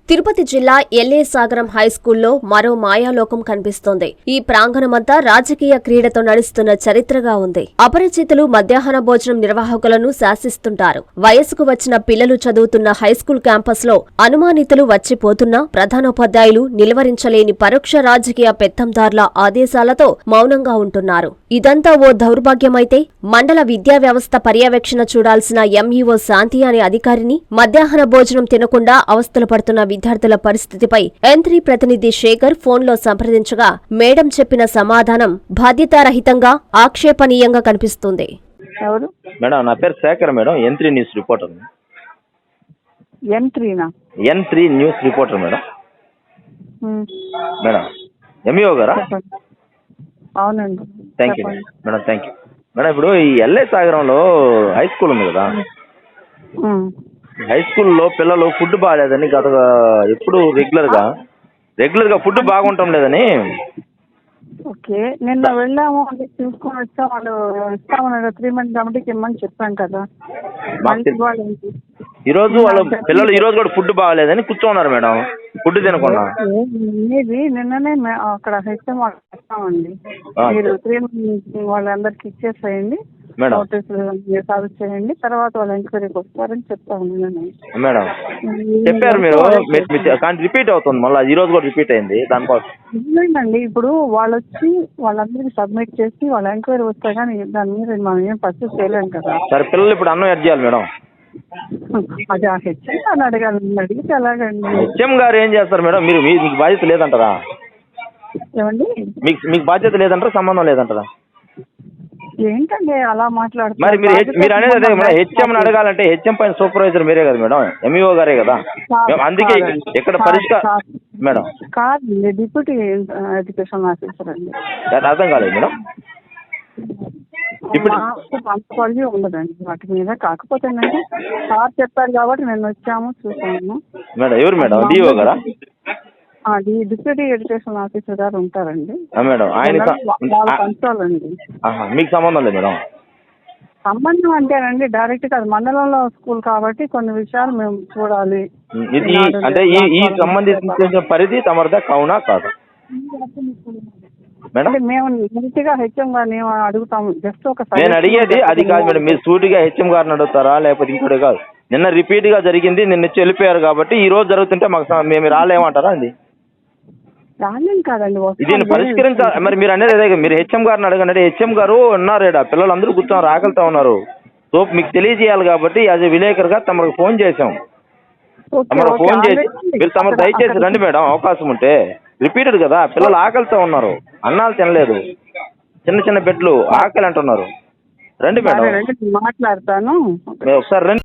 తిరుపతి జిల్లా ఎల్ఏసాగరం హైస్కూల్లో మరో మాయాలోకం కనిపిస్తోంది. ఈ ప్రాంగణమంతా రాజకీయ క్రీడతో నడుస్తున్న చరిత్రగా ఉంది. అపరిచితులు మధ్యాహ్న భోజనం నిర్వాహకులను శాసిస్తుంటారు. వయసుకు వచ్చిన పిల్లలు చదువుతున్న హైస్కూల్ క్యాంపస్లో అనుమానితులు వచ్చిపోతున్నా ప్రధానోపాధ్యాయులు నిలువరించలేని పరోక్ష రాజకీయ పెత్తందార్ల ఆదేశాలతో మౌనంగా ఉంటున్నారు. ఇదంతా ఓ దౌర్భాగ్యమైతే మండల విద్యా వ్యవస్థ పర్యవేక్షణ చూడాల్సిన ఎంఈఓ శాంతి అనే అధికారిని మధ్యాహ్న భోజనం తినకుండా అవస్థలు పడుతున్న విద్యార్థుల పరిస్థితిపై N3 ప్రతినిధి శేఖర్ ఫోన్లో సంప్రదించగా మేడం చెప్పిన సమాధానం బాధ్యతారహితంగా ఆక్షేపణీయంగా కనిపిస్తుంది. మేడం నా పేరు Shekhar madam, N3 news reporter. N3 news reporter madam. Madam MEO గారా? అవునండి. Thank you madam, thank you madam. ఇప్పుడు ఈ ఎల్ఏ సాగరంలో హై స్కూల్ ఉంది కదా, హై స్కూల్లో పిల్లలు ఫుడ్ బాగాలేదని గత ఎప్పుడు రెగ్యులర్గా ఫుడ్ బాగుంటాం లేదని. ఓకే, నిన్న వెళ్ళాము, అది చూసుకొని వచ్చాం. వాళ్ళు ఇస్తామన్నారు 3 మంత్ కమిటీకి ఇమ్మని చెప్పాం కదా. ఈరోజు వాళ్ళ పిల్లలు ఈరోజు కూడా ఫుడ్ బాగాలేదని కూర్చోన్నారు మేడం, ఫుడ్ తినకుండా. నిన్ననే అక్కడ హెచ్ఎం వాళ్ళు చెప్తామండి, మీరు 3 మంత్ వాళ్ళందరికి ఇచ్చేసేయండి, నోటీసులు సాల్వ్ చేయండి, తర్వాత వాళ్ళు ఎంక్వైరీకి వస్తారని చెప్తామండి. మేడం చెప్పారు మీరు, కానీ రిపీట్ అవుతుంది మళ్ళీ, ఈ రోజు కూడా రిపీట్ అయింది దానికోసం. నిజమేనండి, ఇప్పుడు వాళ్ళు వచ్చి వాళ్ళందరికీ సబ్మిట్ చేసి వాళ్ళ ఎంక్వైరీ వస్తే కానీ దాని మీద మనం ఏం పర్చేస్ చేయలేము కదా. సరే, పిల్లలు ఇప్పుడు అన్నం యాడ్ చేయాలి మేడం. అది ఆ హెచ్ఎం అని అడగాలి, అడిగితే ఎలాగండి? హెచ్ఎం గారు ఏం చేస్తారు మేడం? మీకు బాధ్యత లేదంటారా? ఏమండి, మీకు బాధ్యత లేదంటారా, సంబంధం లేదంటారా? ఏంటండి అలా మాట్లాడుతున్నారు? మరి మీరు అనేది అదే మేడం, హెచ్ఎం అడగాలంటే హెచ్ఎం పైన సూపర్వైజర్ మీరే కదా మేడం, ఎంఈఓ గారే కదా. అందుకే ఇక్కడ పరిష్కారం మేడం కాదు, డిప్యూటీ ఎడ్యుకేషన్ ఆఫీసర్ అండి. అర్థం కాలేదు మేడం. అంత ఉండదండి వాటి మీద. కాకపోతే సార్ చెప్పారు కాబట్టి నేను వచ్చాము, చూసాము మేడం. ఎవరు మేడం? డిఓ గారా? డిప్యూటీ ఎడ్యుకేషన్ ఆఫీసర్ గారు ఉంటారండి మేడం. ఆయన కంట్రోల్ అండి. మీకు సంబంధం లేదు మేడం? సంబంధం అంటేనండి డైరెక్ట్ గా అది మండలంలో స్కూల్ కాబట్టి కొన్ని విషయాలు మేము చూడాలి. అంటే ఈ సంబంధించిన పరిధి తమరిదా కావునా కాదు మేడం? మేము నీట్గా హెచ్ఎం గారిని అడుగుతాము. జస్ట్ ఒక నేను అడిగేది అది కాదు మేడం, మీరు సూటిగా హెచ్ఎం గారిని అడుగుతారా లేకపోతే ఇంకోటి కాదు? నిన్న రిపీట్ గా జరిగింది, నిన్న వచ్చి వెళ్ళిపోయారు కాబట్టి ఈ రోజు జరుగుతుంటే మాకు మేము రాలేమంటారా అండి? రాలేం కాదండి, దీన్ని పరిష్కరించాలి. మరి మీరు అనేది అదే, మీరు హెచ్ఎం గారిని అడగండి. హెచ్ఎం గారు ఉన్నారేడా, పిల్లలందరూ కూర్చొని ఆకలితో ఉన్నారు. సో మీకు తెలియజేయాలి కాబట్టి యాజ్ ఎ విలేకరుగా తమకు ఫోన్ చేసాం. తమకు ఫోన్ చేసి మీరు తమకు దయచేసి రండి మేడం, అవకాశం ఉంటే. రిపీటెడ్ కదా, పిల్లలు ఆకలితో ఉన్నారు, అన్నాలు తినలేదు, చిన్న చిన్న బెడ్లు, ఆకలి అంటున్నారు. రండి మేడం, మాట్లాడతాను ఒకసారి రండి.